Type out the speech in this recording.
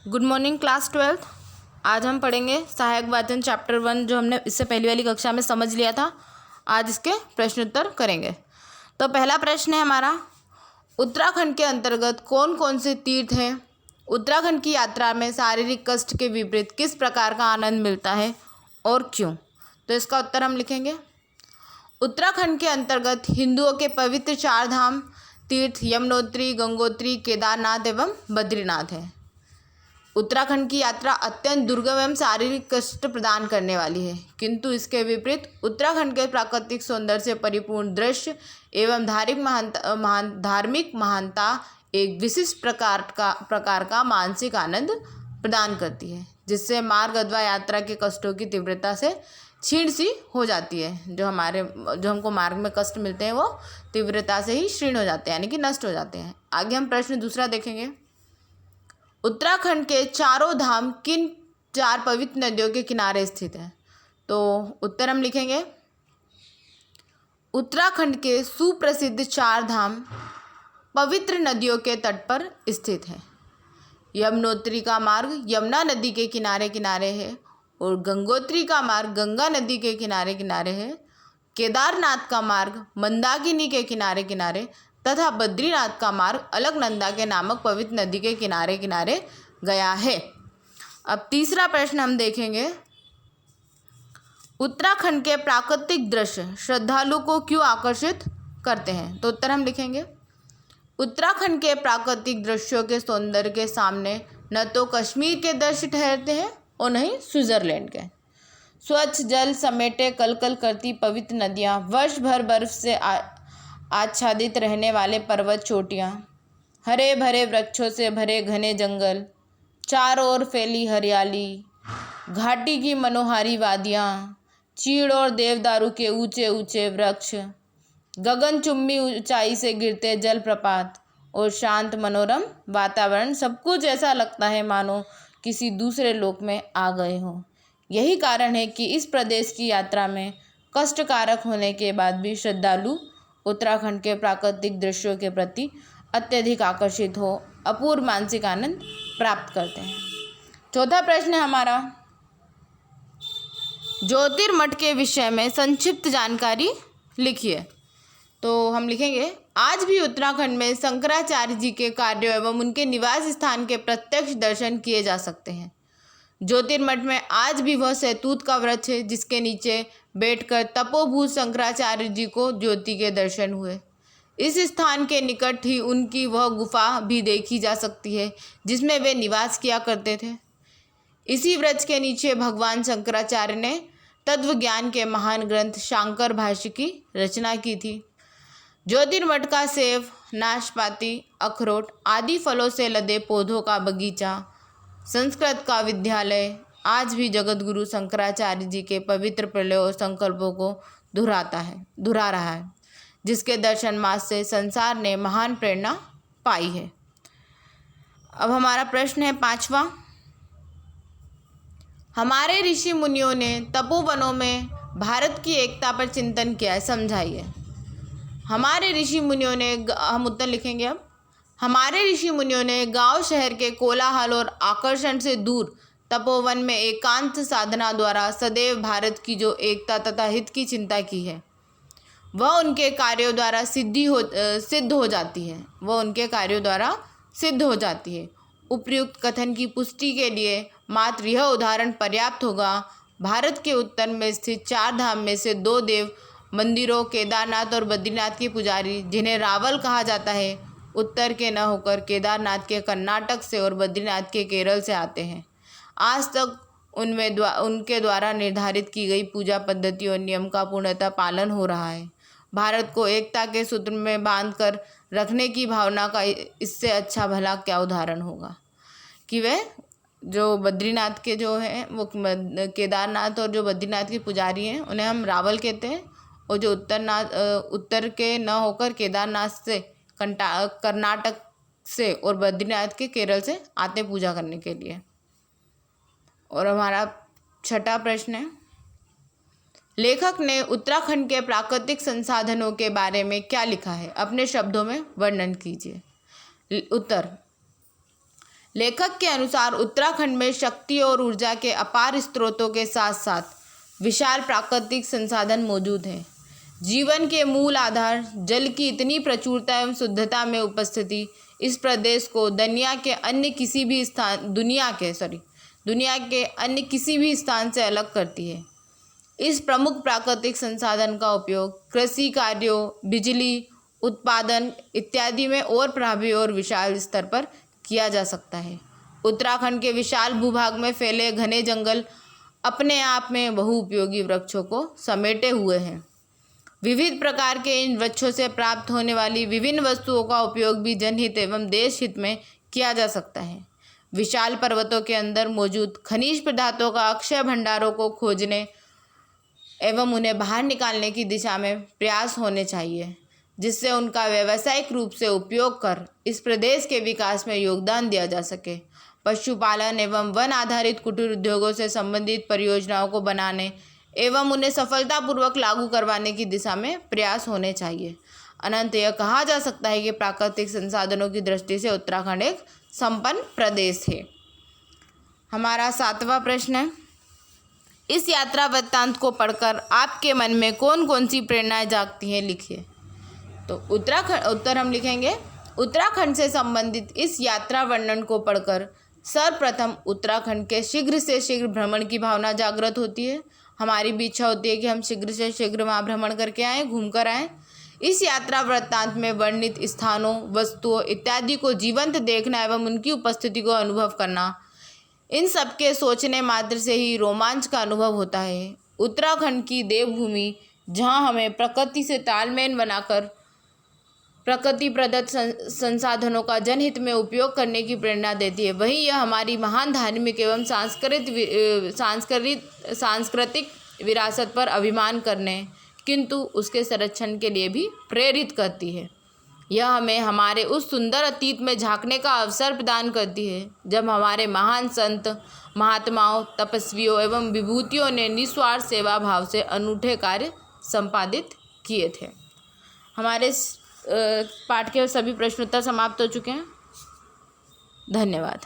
Good morning class 12th। आज हम पढ़ेंगे सहायक वाचन चैप्टर 1 जो हमने इससे पहली वाली कक्षा में समझ लिया था। आज इसके प्रश्न उत्तर करेंगे। तो पहला प्रश्न है हमारा, उत्तराखंड के अंतर्गत कौन कौन से तीर्थ हैं? उत्तराखंड की यात्रा में शारीरिक कष्ट के विपरीत किस प्रकार का आनंद मिलता है और क्यों? तो इसका उत्तर हम लिखेंगे। उत्तराखंड के अंतर्गत हिंदुओं के पवित्र 4 धाम तीर्थ यमुनोत्री, गंगोत्री, केदारनाथ एवं बद्रीनाथ है। उत्तराखंड की यात्रा अत्यंत दुर्गम एवं शारीरिक कष्ट प्रदान करने वाली है, किंतु इसके विपरीत उत्तराखंड के प्राकृतिक सौंदर्य से परिपूर्ण दृश्य एवं धार्मिक महानता एक विशिष्ट प्रकार का मानसिक आनंद प्रदान करती है, जिससे मार्ग अथवा यात्रा के कष्टों की तीव्रता से क्षीण सी हो जाती है। जो हमको मार्ग में कष्ट मिलते हैं वो तीव्रता से ही क्षीण हो जाते हैं, यानी कि नष्ट हो जाते हैं। आगे हम प्रश्न दूसरा देखेंगे। उत्तराखंड के चारों धाम किन 4 पवित्र नदियों के किनारे स्थित हैं? तो उत्तर हम लिखेंगे। उत्तराखंड के सुप्रसिद्ध 4 धाम पवित्र नदियों के तट पर स्थित हैं। यमुनोत्री का मार्ग यमुना नदी के किनारे किनारे है और गंगोत्री का मार्ग गंगा नदी के किनारे किनारे है। केदारनाथ का मार्ग मंदाकिनी के किनारे किनारे तथा बद्रीनाथ का मार्ग अलकनंदा के नामक पवित्र नदी के किनारे किनारे गया है। अब तीसरा प्रश्न हम देखेंगे। उत्तराखंड के प्राकृतिक दृश्य श्रद्धालु को क्यों आकर्षित करते हैं? तो उत्तर हम लिखेंगे। उत्तराखंड के प्राकृतिक दृश्यों के सौंदर्य के सामने न तो कश्मीर के दृश्य ठहरते हैं और न ही स्विट्जरलैंड के। स्वच्छ जल समेटे कलकल करती पवित्र नदियाँ, वर्ष भर बर्फ से आच्छादित रहने वाले पर्वत चोटियाँ, हरे भरे वृक्षों से भरे घने जंगल, चारों ओर फैली हरियाली, घाटी की मनोहारी वादियाँ, चीड़ और देवदारू के ऊंचे ऊंचे वृक्ष, गगनचुंबी ऊंचाई से गिरते जलप्रपात और शांत मनोरम वातावरण, सब कुछ ऐसा लगता है मानो किसी दूसरे लोक में आ गए हों। यही कारण है कि इस प्रदेश की यात्रा में कष्टकारक होने के बाद भी श्रद्धालु उत्तराखंड के प्राकृतिक दृश्यों के प्रति अत्यधिक आकर्षित हो अपूर्व मानसिक आनंद प्राप्त करते हैं। चौथा प्रश्न है हमारा, ज्योतिर्मठ के विषय में संक्षिप्त जानकारी लिखिए। तो हम लिखेंगे, आज भी उत्तराखंड में शंकराचार्य जी के कार्यों एवं उनके निवास स्थान के प्रत्यक्ष दर्शन किए जा सकते हैं। ज्योतिर्मठ में आज भी वह शहतूत का वृक्ष है जिसके नीचे बैठकर तपोभूत शंकराचार्य जी को ज्योति के दर्शन हुए। इस स्थान के निकट ही उनकी वह गुफा भी देखी जा सकती है जिसमें वे निवास किया करते थे। इसी वृक्ष के नीचे भगवान शंकराचार्य ने तत्व ज्ञान के महान ग्रंथ शांकर भाष्य की रचना की थी। ज्योतिर्मठ का सेब, नाशपाती, अखरोट आदि फलों से लदे पौधों का बगीचा, संस्कृत का विद्यालय आज भी जगतगुरु शंकराचार्य जी के पवित्र प्रलय और संकल्पों को दोहरा रहा है, जिसके दर्शन मात्र से संसार ने महान प्रेरणा पाई है। अब हमारा प्रश्न है 5वां। हमारे ऋषि मुनियों ने तपोवनों में भारत की एकता पर चिंतन किया है, समझाइए। हमारे ऋषि मुनियों ने, हम उत्तर लिखेंगे अब। हमारे ऋषि मुनियों ने गांव शहर के कोलाहल और आकर्षण से दूर तपोवन में एकांत साधना द्वारा सदैव भारत की जो एकता तथा हित की चिंता की है वह उनके कार्यों द्वारा सिद्ध हो जाती है। उपयुक्त कथन की पुष्टि के लिए मात्र यह उदाहरण पर्याप्त होगा। भारत के उत्तर में स्थित 4 धाम में से 2 देव मंदिरों केदारनाथ और बद्रीनाथ के पुजारी, जिन्हें रावल कहा जाता है, उत्तर के न होकर केदारनाथ के कर्नाटक से और बद्रीनाथ के केरल से आते हैं। आज तक उनके द्वारा निर्धारित की गई पूजा पद्धति और नियम का पूर्णतः पालन हो रहा है। भारत को एकता के सूत्र में बांध कर रखने की भावना का इससे अच्छा भला क्या उदाहरण होगा कि वे जो बद्रीनाथ के जो हैं वो केदारनाथ और जो बद्रीनाथ के पुजारी हैं उन्हें हम रावल कहते हैं, और जो उत्तर के न होकर केदारनाथ से कर्नाटक से और बद्रीनाथ के केरल से आते पूजा करने के लिए। और हमारा 6ठा प्रश्न है, लेखक ने उत्तराखंड के प्राकृतिक संसाधनों के बारे में क्या लिखा है? अपने शब्दों में वर्णन कीजिए। उत्तर, लेखक के अनुसार उत्तराखंड में शक्ति और ऊर्जा के अपार स्रोतों के साथ साथ विशाल प्राकृतिक संसाधन मौजूद हैं। जीवन के मूल आधार जल की इतनी प्रचुरता एवं शुद्धता में उपस्थिति इस प्रदेश को दुनिया के अन्य किसी भी स्थान से अलग करती है। इस प्रमुख प्राकृतिक संसाधन का उपयोग कृषि कार्यों, बिजली उत्पादन इत्यादि में और प्रभावी और विशाल स्तर पर किया जा सकता है। उत्तराखंड के विशाल भूभाग में फैले घने जंगल अपने आप में बहुउपयोगी वृक्षों को समेटे हुए हैं। विविध प्रकार के इन वृक्षों से प्राप्त होने वाली विभिन्न वस्तुओं का उपयोग भी जनहित एवं देश हित में किया जा सकता है। विशाल पर्वतों के अंदर मौजूद खनिज पदार्थों का अक्षय भंडारों को खोजने एवं उन्हें बाहर निकालने की दिशा में प्रयास होने चाहिए, जिससे उनका व्यावसायिक रूप से उपयोग कर इस प्रदेश के विकास में योगदान दिया जा सके। पशुपालन एवं वन आधारित कुटीर उद्योगों से संबंधित परियोजनाओं को बनाने एवं उन्हें सफलतापूर्वक लागू करवाने की दिशा में प्रयास होने चाहिए। अनंत यह कहा जा सकता है कि प्राकृतिक संसाधनों की दृष्टि से उत्तराखंड एक संपन्न प्रदेश है। हमारा 7वां प्रश्न है, इस यात्रा वृत्तांत को पढ़कर आपके मन में कौन कौन सी प्रेरणाएं जागती हैं, लिखिए। तो उत्तर हम लिखेंगे, उत्तराखंड से संबंधित इस यात्रा वर्णन को पढ़कर सर्वप्रथम उत्तराखंड के शीघ्र से शीघ्र भ्रमण की भावना जागृत होती है। हमारी भी इच्छा होती है कि हम शीघ्र से शीघ्र वहाँ भ्रमण करके आएँ, घूम कर आएँ। इस यात्रा वृत्तांत में वर्णित स्थानों, वस्तुओं इत्यादि को जीवंत देखना एवं उनकी उपस्थिति को अनुभव करना, इन सब के सोचने मात्र से ही रोमांच का अनुभव होता है। उत्तराखंड की देवभूमि, जहाँ हमें प्रकृति से तालमेल बनाकर प्रकृति प्रदत्त संसाधनों का जनहित में उपयोग करने की प्रेरणा देती है, वहीं यह हमारी महान धार्मिक एवं सांस्कृतिक विरासत पर अभिमान करने किंतु उसके संरक्षण के लिए भी प्रेरित करती है। यह हमें हमारे उस सुंदर अतीत में झांकने का अवसर प्रदान करती है जब हमारे महान संत, महात्माओं, तपस्वियों एवं विभूतियों ने निस्वार्थ सेवा भाव से अनूठे कार्य संपादित किए थे। हमारे पाठ के सभी प्रश्नोत्तर समाप्त हो चुके हैं। धन्यवाद।